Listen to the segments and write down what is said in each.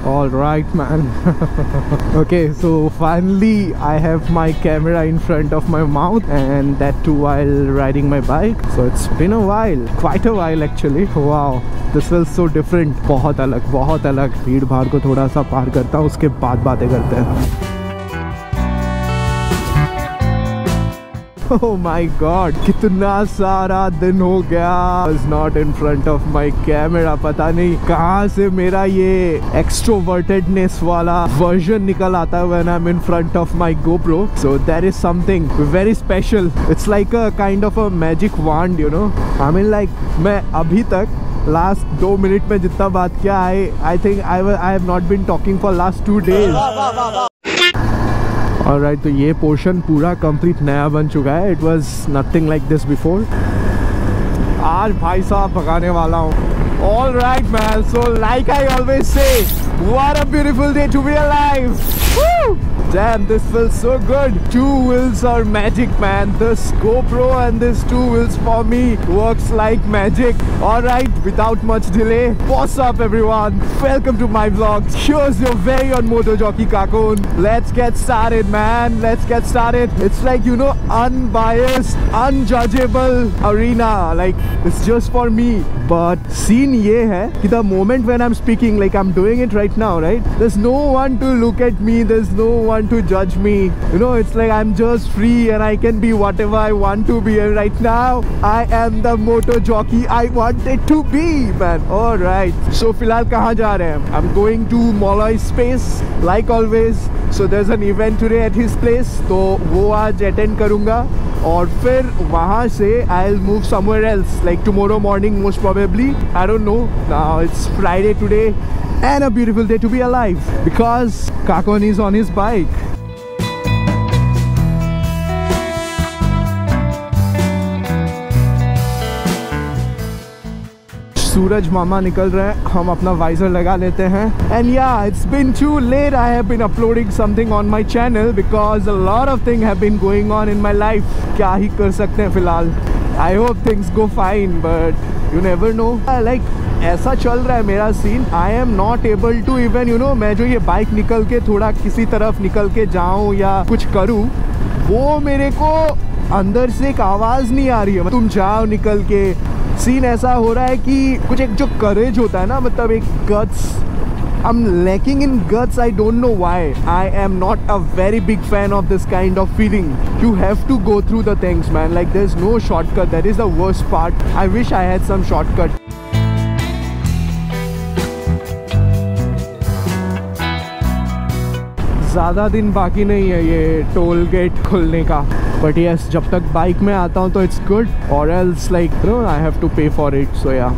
All right, man. Okay, so finally I have my camera in front of my mouth, and that too while riding my bike. So it's been a while, quite a while actually. Wow, this feels so different. बहुत अलग, बहुत अलग. भीड़ भाड़ को थोड़ा सा पार करता हूँ, उसके बाद बातें करते हैं. Oh my God, कितना सारा दिन हो गया was not in front of my camera. पता नहीं कहाँ से मेरा ये extrovertedness वाला version निकल आता है when I'm in front of my GoPro. So that is something very special. It's like a kind of a magic wand, you know. I mean like मैं अभी तक लास्ट 2 मिनट में जितना बात किया, I think I have not been talking for last 2 days. Alright, तो ये portion पूरा कंप्लीट नया बन चुका है. It was nothing like this before. आज भाई साहब भगाने वाला हूँ. Alright man, so like I always say, what a beautiful day to be alive. Woo! Damn, this feels so good. 2 wheels are magic, man. This GoPro and this 2 wheels for me works like magic. Alright, without much delay, what's up everyone? Welcome to my vlog. Here's your very own motor jockey Kakun. Let's get started, man. Let's get started. It's like, you know, unbiased, unjudgeable arena. Like, it's just for me. But scene ये है कि the moment when I'm speaking, like I'm doing it right now, right? There's no one to look at me. There's no one to judge me. You know, it's like I'm just free and I can be whatever I want to be. And right now, I am the motor jockey I wanted to be, man. All right. So फिलहाल कहाँ जा रहे हैं? I'm going to Molloy Space, like always. So there's an event today at his place. तो वो आज attend करूँगा. और फिर वहाँ से I'll move somewhere else, like tomorrow morning most probably. I don't know. Now it's Friday today and a beautiful day to be alive because Kakon is on his bike. सूरज मामा निकल रहे हैं, हम अपना वाइजर लगा लेते हैं. And yeah, it's been too late. I have been uploading something on my channel because a lot of things have been going on in my life. क्या ही कर सकते हैं फिलहाल. I hope things go fine, but you never know. Like ऐसा चल रहा है मेरा scene. I am not able to even, you know, मैं जो ये बाइक निकल के थोड़ा किसी तरफ निकल के जाऊँ या कुछ करूँ, वो मेरे को अंदर से एक आवाज़ नहीं आ रही है. तुम जाओ निकल के. सीन ऐसा हो रहा है कि कुछ एक जो करेज होता है ना, मतलब एक guts. I'm lacking in guts. I don't know why. I am not a very big fan of this kind of feeling. You have to go through the things, man. Like there's no shortcut. That is the worst part. I wish I had some shortcut. ज़्यादा दिन बाकी नहीं है ये toll gate खुलने का. But yes, जब तक बाइक में आता हूँ तो इट्स गुड. और else like you know I have to pay for it. So yeah,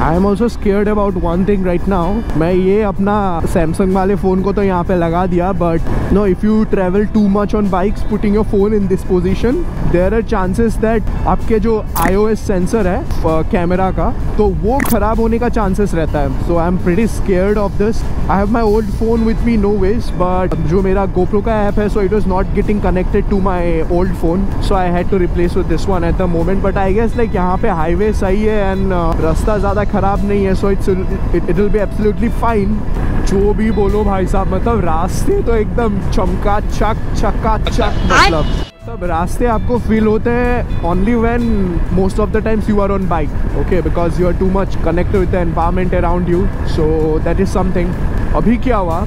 I am also scared about one thing right now. मैं ये अपना सैमसंग वाले फ़ोन को तो यहाँ पे लगा दिया, but no, if you travel too much on bikes, putting your phone in this position, there are chances that आपके जो iOS सेंसर है कैमरा का, तो वो ख़राब होने का चांसेस रहता है. So I am pretty scared of this. I have my old phone with me no ways, but जो मेरा GoPro का ऐप है, so it was not getting connected to my old phone. So I had to replace with this one at the moment. But I guess like यहाँ पे highway सही है and रास्ता ज़्यादा ख़राब नहीं है. So it will be absolutely fine. जो भी बोलो भाई साहब, मतलब रास्ते तो एकदम चकाचक. मतलब रास्ते आपको फील होते हैं only when most of the times you are on bike. Okay, because you are too much connected with the environment around you. So that is something. अभी क्या हुआ,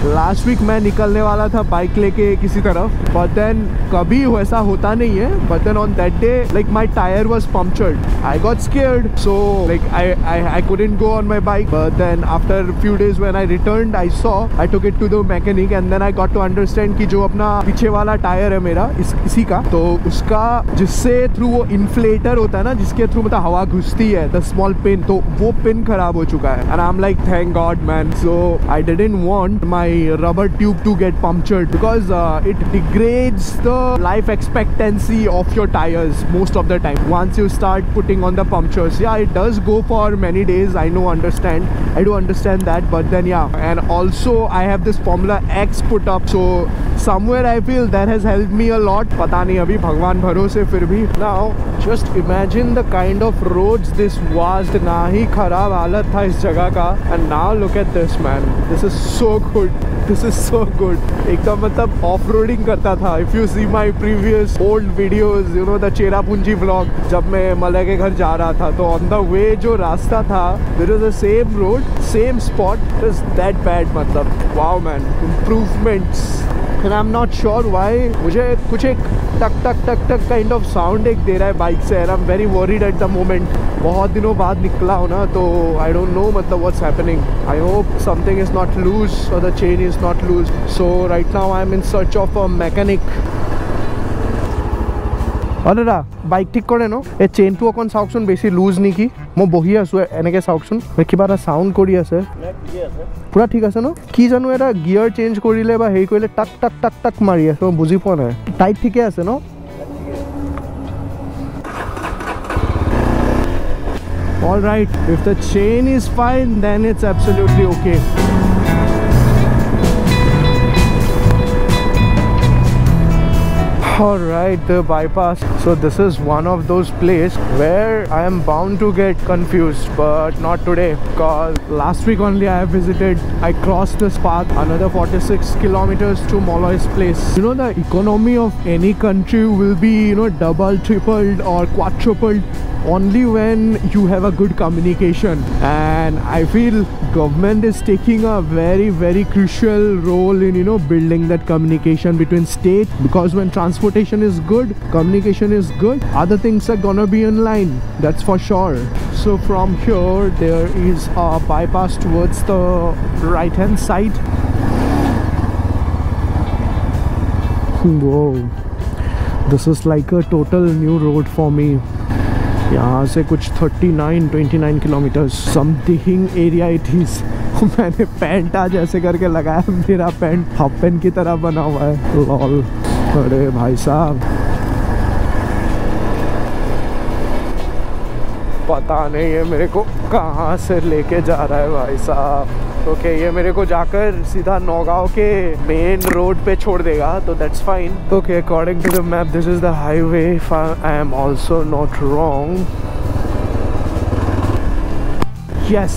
लास्ट वीक मैं निकलने वाला था बाइक लेके किसी तरफ, बट देन कभी वैसा होता नहीं है. But then on that day like my tyre was punctured. I got scared, so like I couldn't go on my bike. But then after a few days when I returned, I took it to the mechanic and then I got to understand कि जो अपना पीछे वाला tyre है मेरा इसी का, तो उसका जिससे थ्रू वो इन्फ्लेटर होता है ना, जिसके थ्रू मतलब हवा घुसती है, द स्मॉल पिन, तो वो पिन खराब हो चुका है. And I am like thank God man. So I didn't want my rubber tube to get punctured, because it degrades the life expectancy of your tires most of the time once you start putting on the punctures. Yeah, it does go for many days, I do understand that, but then yeah. And also I have this Formula X put up, so somewhere I feel that has helped me a lot. पता नहीं अभी, भगवान भरोसे फिर भी. Now just imagine the kind of roads this was. ना ही खराब हालत था इस जगह का, and now look at this man. This is so good. एकदम मतलब ऑफ-रोडिंग करता था. If you see my previous old videos, you know the Cherrapunji vlog, जब मैं मलय के घर जा रहा था, तो on the way जो रास्ता था, there is the same road, same spot. It is that bad. मतलब wow man, improvements. And I'm not sure why मुझे कुछ एक टक काइंड ऑफ साउंड एक दे रहा है बाइक से, and I'm very worried at the moment. बहुत दिनों बाद निकला हो ना, तो I don't know मतलब what's happening. I hope something is not loose or the chain is not loose. So right now I'm in search of a mechanic. অনেরা bike ঠিক কৰে ন, এই চেইনটো অকণ চাওকচোন, বেছি লুজ নেকি? মই বহি আছোঁ এনেকৈ চাওকচোন, কিবা এটা চাউণ্ড কৰি আছে, পুৰা ঠিক আছে ন? কি জানো এটা গিয়াৰ চেঞ্জ কৰিলে বা হেৰি কৰিলে টাক মাৰি আছে, মই বুজি পোৱা নাই. টাইট ঠিকে আছে ন? All right, if the chain is fine, then it's absolutely okay. Alright, the bypass. So this is one of those places where I am bound to get confused, but not today, because last week only I visited. I crossed this path another 46 kilometers to Molloy's place. You know, the economy of any country will be, you know, double, tripled or quadrupled only when you have a good communication, and I feel government is taking a very crucial role in, you know, building that communication between state, because when transportation is good, communication is good, other things are gonna be in line, that's for sure. So from here there is a bypass towards the right hand side. Whoa, this is like a total new road for me. यहाँ से कुछ 29 kilometres something area it is. मैंने pant आज ऐसे करके लगाया, मेरा pant half pant की तरह बना हुआ है. लॉल. अरे भाई साहब, पता नहीं है मेरे को कहाँ से लेके जा रहा है भाई साहब. ओके, ये मेरे को जाकर सीधा नौगांव के मेन रोड पे छोड़ देगा, तो that's fine. Okay, according to the map this is the highway, if I am also not wrong. Yes.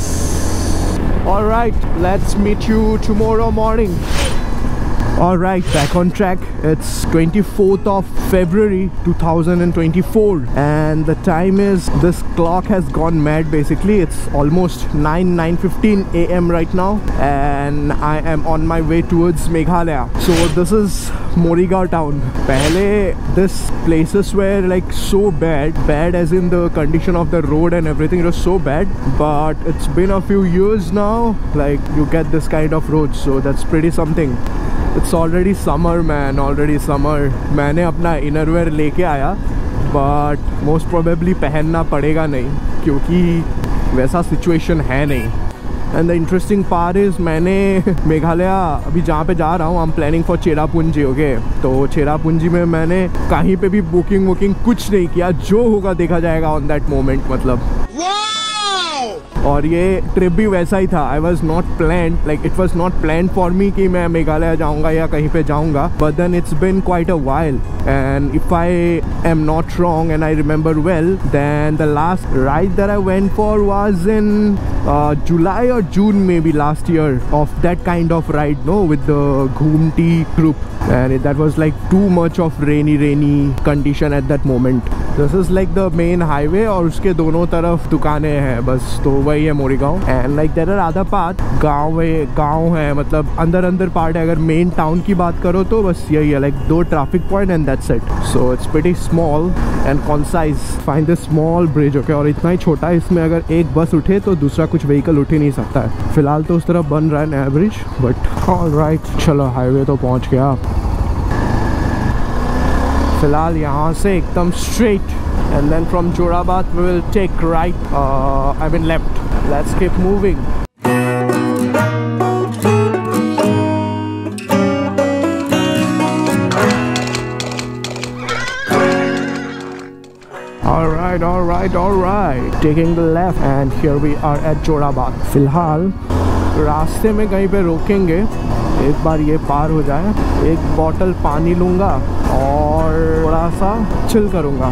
Alright, let's meet you tomorrow morning. Alright, back on track. It's 24th of February 2024 and the time is, this clock has gone mad basically. It's almost 9:15 AM right now and I am on my way towards Meghalaya. So this is Morigao town. Pehle this places were like so bad as in the condition of the road and everything, it was so bad, but it's been a few years now, like you get this kind of roads, so that's pretty something. It's already summer man, already summer. मैंने अपना innerwear लेके आया, but most probably पहनना पड़ेगा नहीं, क्योंकि वैसा situation है नहीं. And the interesting part is, मैंने मेघालय अभी जहाँ पे जा रहा हूँ, I'm planning for Cherrapunji. Okay, तो चेरापूंजी में मैंने कहीं पे भी बुकिंग कुछ नहीं किया, जो होगा देखा जाएगा on that moment. मतलब और ये ट्रिप भी वैसा ही था. I was not plan, like it was not plan for me कि मैं मेघालय जाऊंगा या कहीं पे जाऊंगा, but then it's been quite a while and if I am not wrong and I remember well, then the last ride that I went for was in July और June maybe last year, of that kind of ride, no, with the Ghumti group, and that was like too much of rainy condition at that moment. This is like the main highway और उसके दोनों तरफ दुकानें हैं बस, तो वही है Morigaon. and like there are other part, गाँव है, मतलब अंदर पार्ट है. अगर मेन टाउन की बात करो तो बस यही है, like 2 traffic point and that's it. So it's pretty small and concise. Find this small bridge, okay, और इतना ही छोटा है, इसमें अगर एक बस उठे तो दूसरा कुछ व्हीकल उठ ही नहीं सकता है. फिलहाल तो उस तरफ बन रहा है नया ब्रिज, बट ऑलराइट, चलो हाईवे तो पहुंच गया. फिलहाल यहाँ से एकदम straight and then from Jorabad we will take right, I mean left. Let's keep moving. alright. Taking the left and here we are at जोराबाग. फिलहाल रास्ते में कहीं पे रोकेंगे, एक बार ये पार हो जाए, एक बॉटल पानी लूँगा और थोड़ा सा चिल करूँगा,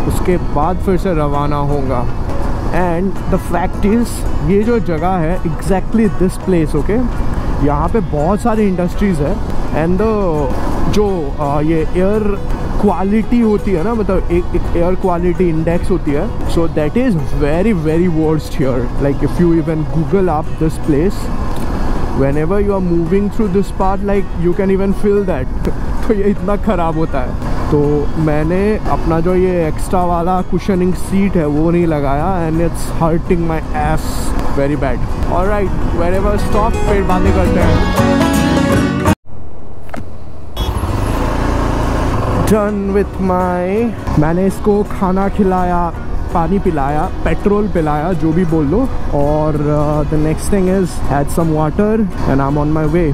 उसके बाद फिर से रवाना होऊंगा. एंड द फैक्ट इज़ ये जो जगह है एग्जैक्टली दिस प्लेस, ओके, यहाँ पे बहुत सारी इंडस्ट्रीज़ है. एंड जो ये एयर क्वालिटी होती है ना, मतलब एक एयर क्वालिटी इंडेक्स होती है, so that is very very worst here. Like if you even Google up this place, whenever you are moving through this part, like you can even feel that. तो ये इतना ख़राब होता है. तो मैंने अपना जो ये एक्स्ट्रा वाला कुशनिंग सीट है वो नहीं लगाया and it's hurting my S very bad. Alright, wherever stop, फिर बातें करते हैं. डन विथ माई, मैंने इसको खाना खिलाया, पानी पिलाया, पेट्रोल पिलाया, जो भी बोल लो. और the next thing is had some water and I am on my way.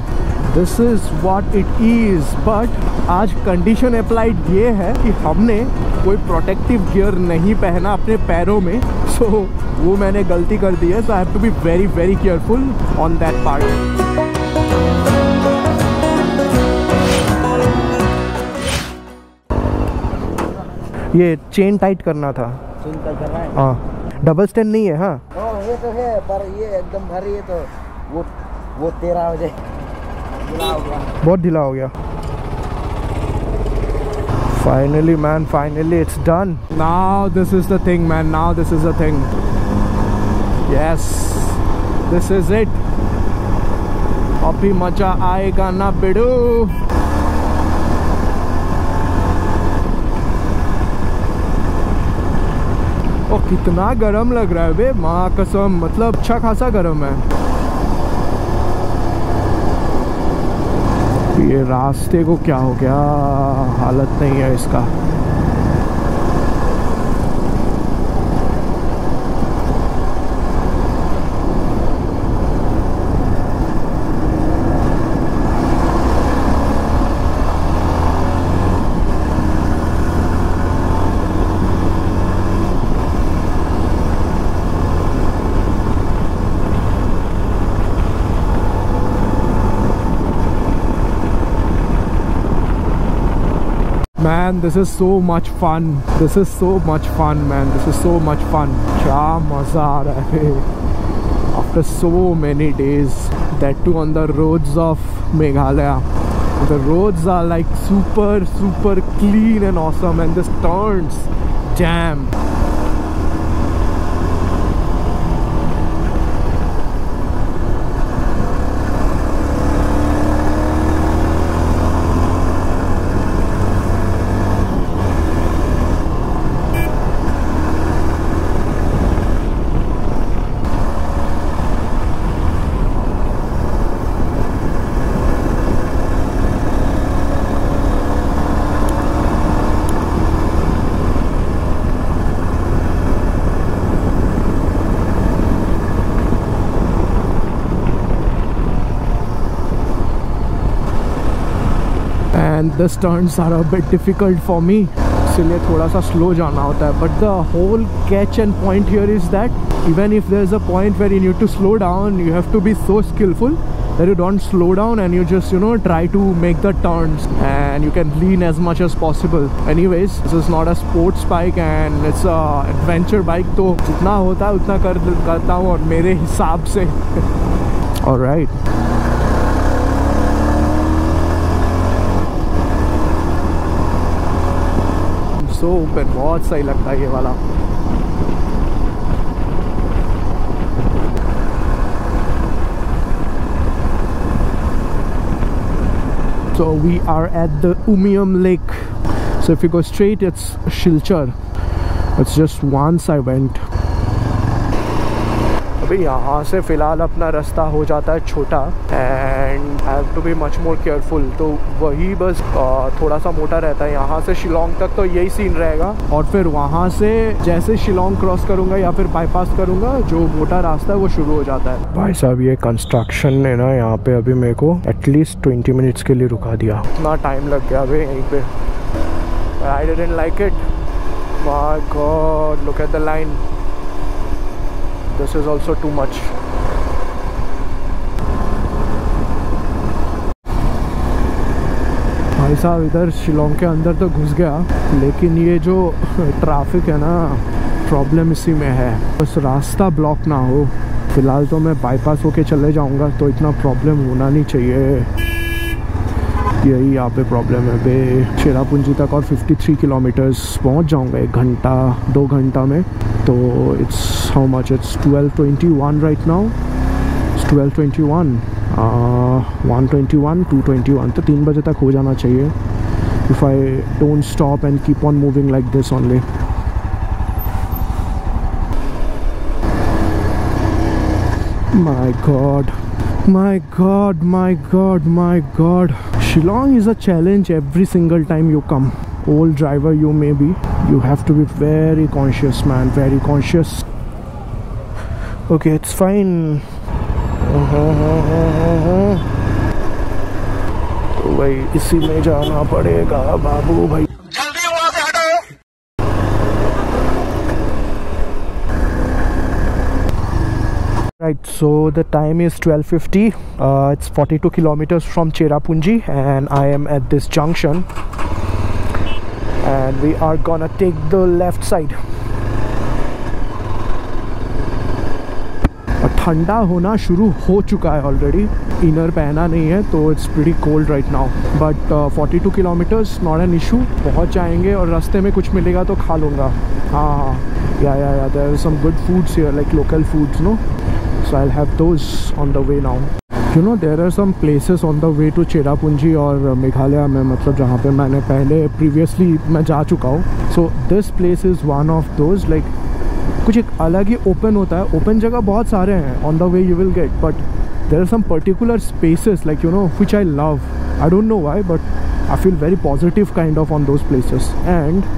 This is what it is. But आज कंडीशन अप्लाइड ये है कि हमने कोई प्रोटेक्टिव गियर नहीं पहना अपने पैरों में. सो वो मैंने गलती कर दी है. So I have to be very very careful on that part. ये चेन टाइट करना था. हाँ, डबल स्टैंड नहीं है. हाँ ये तो है, पर ये एकदम भारी है तो वो 13 बजे ढीला हो गया, बहुत ढीला हो गया. Finally man, finally it's done. Now this is the thing man, now this is the thing. Yes, this is it. अभी मजा आएगा ना बिडू. ओ कितना गरम लग रहा है बे, माँ कसम, मतलब अच्छा खासा गरम है. ये रास्ते को क्या हो गया, हालत नहीं है इसका. Man, this is so much fun. This is so much fun, man. This is so much fun. क्या मज़ा आ रहा है. After so many days, that too on the roads of Meghalaya. The roads are like super clean and awesome, and this turns, damn. And this turns are a bit difficult for me, इसलिए थोड़ा सा slow जाना होता है. But the whole catch and point here is that even if there is a point where you need to slow down, you have to be so skillful that you don't slow down and you just, you know, try to make the turns and you can lean as much as possible. Anyways, this is not a sports bike and it's a adventure bike, तो जितना होता है उतना करता हूँ और मेरे हिसाब से. Alright. So open, बहुत सही लगता है ये वाला. So we are at the Umiam Lake. So if you go straight, it's Shilchar. It's just once I went. अभी यहाँ से फ़िलहाल अपना रास्ता हो जाता है छोटा and I have to be much more careful. तो वही बस थोड़ा सा मोटा रहता है. यहाँ से शिलोंग तक तो यही सीन रहेगा और फिर वहाँ से जैसे शिलोंग क्रॉस करूँगा या फिर बाईपास करूँगा, जो मोटा रास्ता है वो शुरू हो जाता है. भाई साहब, ये कंस्ट्रक्शन ने ना यहाँ पे अभी मेरे को एटलीस्ट 20 मिनट्स के लिए रुका दिया. इतना टाइम लग गया अभी यहीं पे. I didn't like it. My God, look at the line. This is also too much. भाई साहब इधर शिलोंग के अंदर तो घुस गया, लेकिन ये जो ट्रैफिक है ना, प्रॉब्लम इसी में है, बस रास्ता ब्लॉक ना हो। फिलहाल तो मैं बाईपास होके चले जाऊंगा तो इतना प्रॉब्लम होना नहीं चाहिए। यही यहाँ पे प्रॉब्लम है बे। चेरापूंजी तक और 53 किलोमीटर्स पहुँच जाऊँगा 1 घंटा 2 घंटा में। तो it's how much, it's 12:21 right now. It's 12:21, 1:21, 2:21, तो 3 बजे तक हो जाना चाहिए if I don't stop and keep on moving like this only. My God, my God, my God, my God. Shillong is a challenge every single time you come. Old driver you may be, you have to be very conscious, man, very conscious. Okay, it's fine. तो भाई इसी में जाना पड़ेगा बाबू भाई। Right, so the time is 12:50. It's 42 kilometers from Cherrapunji and I am at this junction and we are gonna take the left side. ठंडा होना शुरू हो चुका है ऑलरेडी, इनर पहना नहीं है तो it's pretty cold right now, but 42 kilometres not an issue. पहुंच जाएंगे और रास्ते में कुछ मिलेगा तो खा लूँगा। हाँ, yeah there are some good foods here, like local foods, no, so I'll have those on the way now. You know, there are some places on the way to Cherrapunji और मेघालय में, मतलब जहाँ पे मैंने पहले previously मैं जा चुका हूँ। So this place is one of those, like कुछ एक अलग ही ओपन होता है। ओपन जगह बहुत सारे हैं on the way you will get, but there are some particular spaces, like you know, which I love. I don't know why, but I feel very positive kind of on those places. And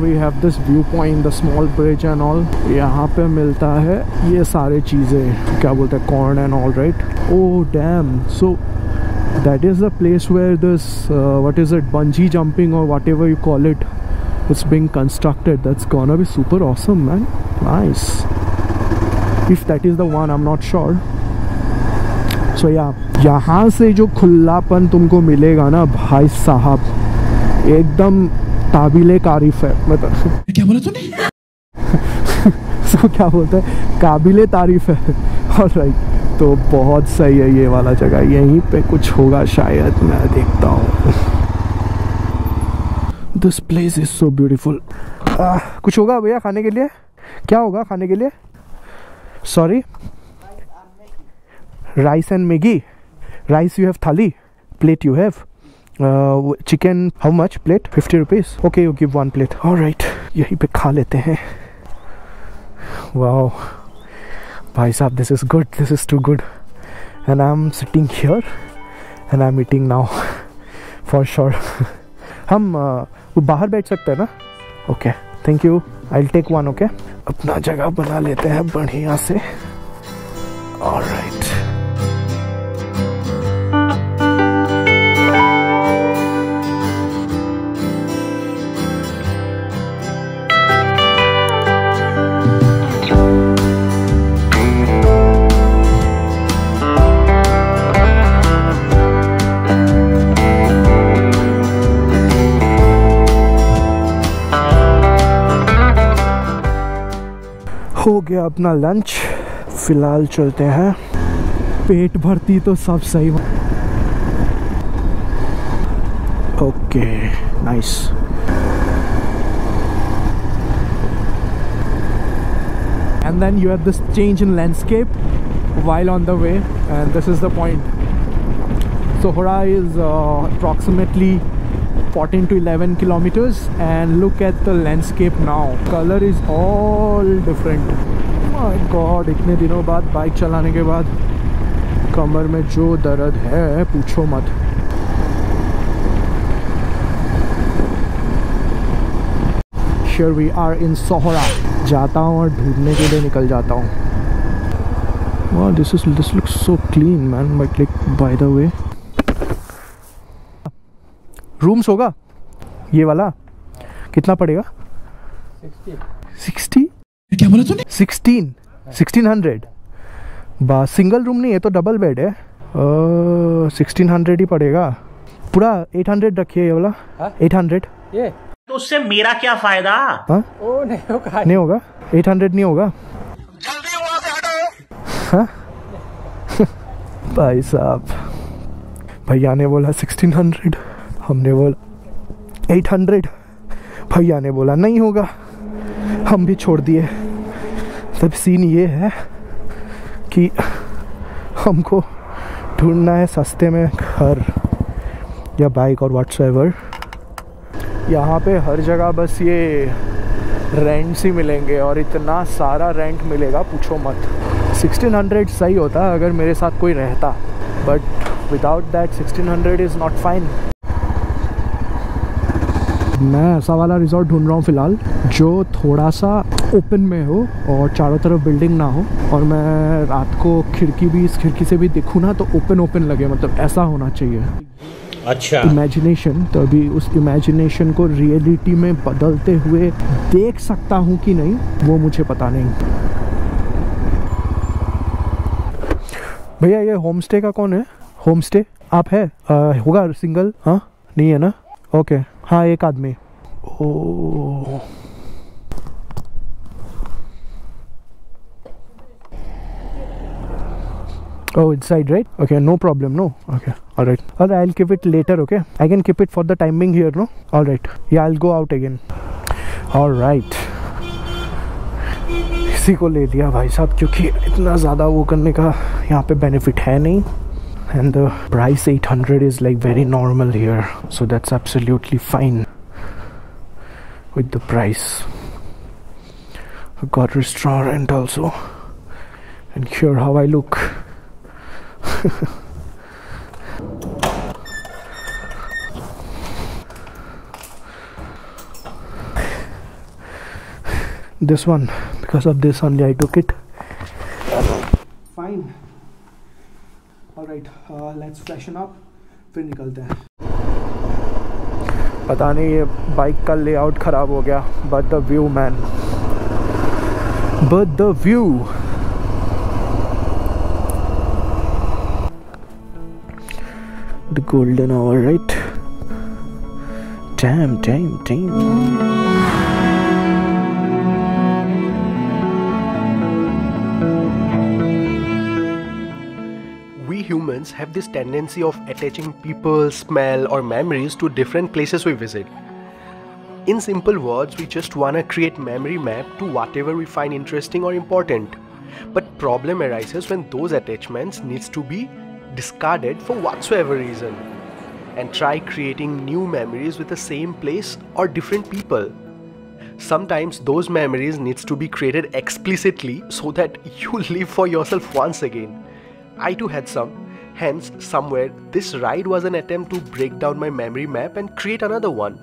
we have this viewpoint, the small bridge and all. यहाँ पे मिलता है ये सारे चीज़ें, क्या बोलते हैं, corn and all, right? Oh damn! So that is the place where this what is it, bungee jumping or whatever you call it, it's being constructed. That's gonna be super awesome, man. Nice. If that is the one, I'm not sure. So yeah, यहाँ से जो खुलापन तुमको मिलेगा ना भाई साहब, एकदम काबिले तारीफ है। मतलब क्या बोला तूने? so, क्या बोलते हैं, काबिले तारीफ है। ऑलराइट, तो बहुत सही है ये वाला जगह। यहीं पे कुछ होगा शायद, मैं देखता हूँ। This place is so beautiful. कुछ होगा भैया खाने के लिए? क्या होगा खाने के लिए? Sorry, rice and Maggi. Rice you have, thali plate you have, chicken how much plate? 50 rupees. Okay, you give 1 plate. All right, यहीं पे खा लेते हैं। Wow, भाई साहब, this is good, this is too good. And I'm sitting here and I'm eating now for sure. हम बाहर बैठ सकते हैं ना? Okay, thank you. I'll take 1. Okay, अपना जगह बना लेते हैं बढ़िया से। All right. हो गया अपना लंच, फिलहाल चलते हैं। पेट भरती तो सब सही। Okay, nice. And then you have this change in landscape while on the way, and this is the point. Sohra is approximately 14 to 11 kilometers, and look at the landscape now. Color is all different. My God, इतने दिनों बाद bike चलाने के बाद कमर में जो दर्द है पूछो मत। Here we are in Sohra. जाता हूँ और ढूंढने के लिए निकल जाता हूँ। Wow, this looks so clean, man. But like, by the way, rooms होगा ये वाला? कितना पड़ेगा? 60? क्या बोला तूने? 1600 बस। सिंगल रूम नहीं है तो डबल बेड है। 1600 ही पड़ेगा। पूरा 800 रखिए ये वाला। 800 ये तो उससे मेरा क्या फायदा? हाँ ओ नहीं होगा, नहीं होगा 800 नहीं होगा। जल्दी वहां से हटो। हाँ भाई साहब, भैया ने बोला 1600, हमने बोला 800, भैया ने बोला नहीं होगा, हम भी छोड़ दिए। तब सीन ये है कि हमको ढूंढना है सस्ते में घर या बाइक और व्हाट्सएवर। यहाँ पे हर जगह बस ये रेंट्स ही मिलेंगे और इतना सारा रेंट मिलेगा पूछो मत। 1600 सही होता अगर मेरे साथ कोई रहता, but without that 1600 is not fine. मैं ऐसा वाला रिजॉर्ट ढूंढ रहा हूँ फ़िलहाल जो थोड़ा सा ओपन में हो और चारों तरफ बिल्डिंग ना हो, और मैं रात को इस खिड़की से भी देखूँ ना तो ओपन लगे, मतलब ऐसा होना चाहिए। अच्छा इमेजिनेशन, तो अभी उस इमेजिनेशन को रियलिटी में बदलते हुए देख सकता हूँ कि नहीं वो मुझे पता नहीं। भैया ये होम स्टे का कौन है? होम स्टे आप है? होगा सिंगल? हाँ नहीं है ना? ओके हाँ एक आदमी। ओ Oh, inside, right? Okay, no problem, no? Okay, alright. Alright, I'll keep it later, okay? I can keep it for the timing here, no? Alright. Yeah, I'll go out again. Alright. इसी को ले लिया भाई साहब, क्योंकि इतना ज़्यादा वो करने का यहाँ पे बेनिफिट है नहीं. And the price 800 is like very normal here. So that's absolutely fine with the price. I've got restaurant also. And here how I look. This one, because of this only I took it. Fine. Alright, let's freshen up. फिर निकलते हैं. पता नहीं ये bike का layout ख़राब हो गया, but the view man. But the view. The golden hour, right? Damn. We humans have this tendency of attaching people, smell, or memories to different places we visit. In simple words, we just wanna create memory map to whatever we find interesting or important. But problem arises when those attachments needs to be discarded for whatsoever reason, and try creating new memories with the same place or different people. Sometimes those memories needs to be created explicitly so that you live for yourself once again. I too had some, hence somewhere this ride was an attempt to break down my memory map and create another one.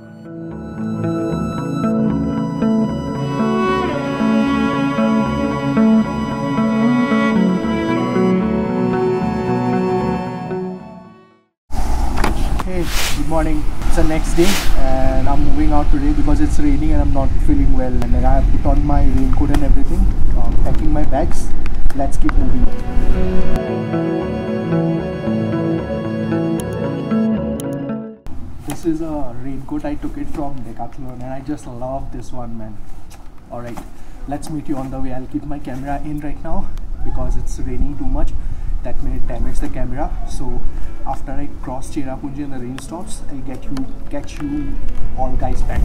Good morning. It's the next day and I'm moving out today because it's raining and I'm not feeling well, and like I have put on my raincoat and everything. I'm packing my bags. Let's keep moving. This is a raincoat. I took it from Decathlon and I just love this one, man. Alright, let's meet you on the way. I'll keep my camera in right now because it's raining too much. That may damage the camera. So after I cross Cherrapunji and the rain stops, I'll catch you all guys back.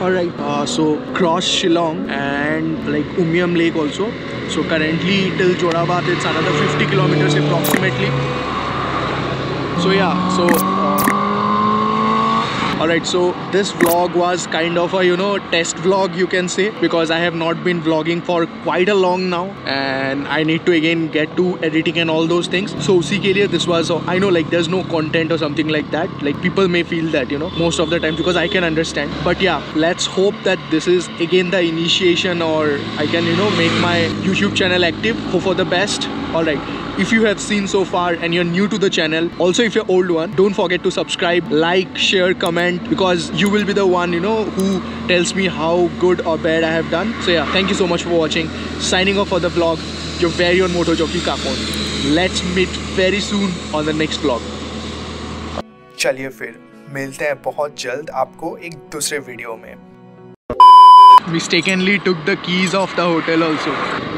Alright, so cross Shillong and like Umiam Lake also. So currently till Jorabad it's another 50 kilometers approximately. So yeah, so alright, so this vlog was kind of a test vlog, you can say, because I have not been vlogging for quite a long now and I need to again get to editing and all those things. So usi ke liye this was, I know like there's no content or something like that, like people may feel that most of the time, because I can understand, but yeah, let's hope that this is again the initiation or I can make my YouTube channel active. Hope for the best. Alright, if you have seen so far and you're new to the channel. Also, if you're old one, don't forget to subscribe, like, share, comment, because you will be the one, you know, who tells me how good or bad I have done. So yeah, thank you so much for watching. Signing off for the vlog, your very own Moto Jockey Kakon. Let's meet very soon on the next vlog. चलिए फिर मिलते हैं बहुत जल्द आपको एक दूसरे video में. Mistakenly took the keys of the hotel also.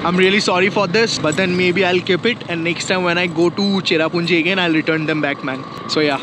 I'm really sorry for this, but then maybe I'll keep it, and next time when I go to Cherrapunji again, I'll return them back, man. So yeah.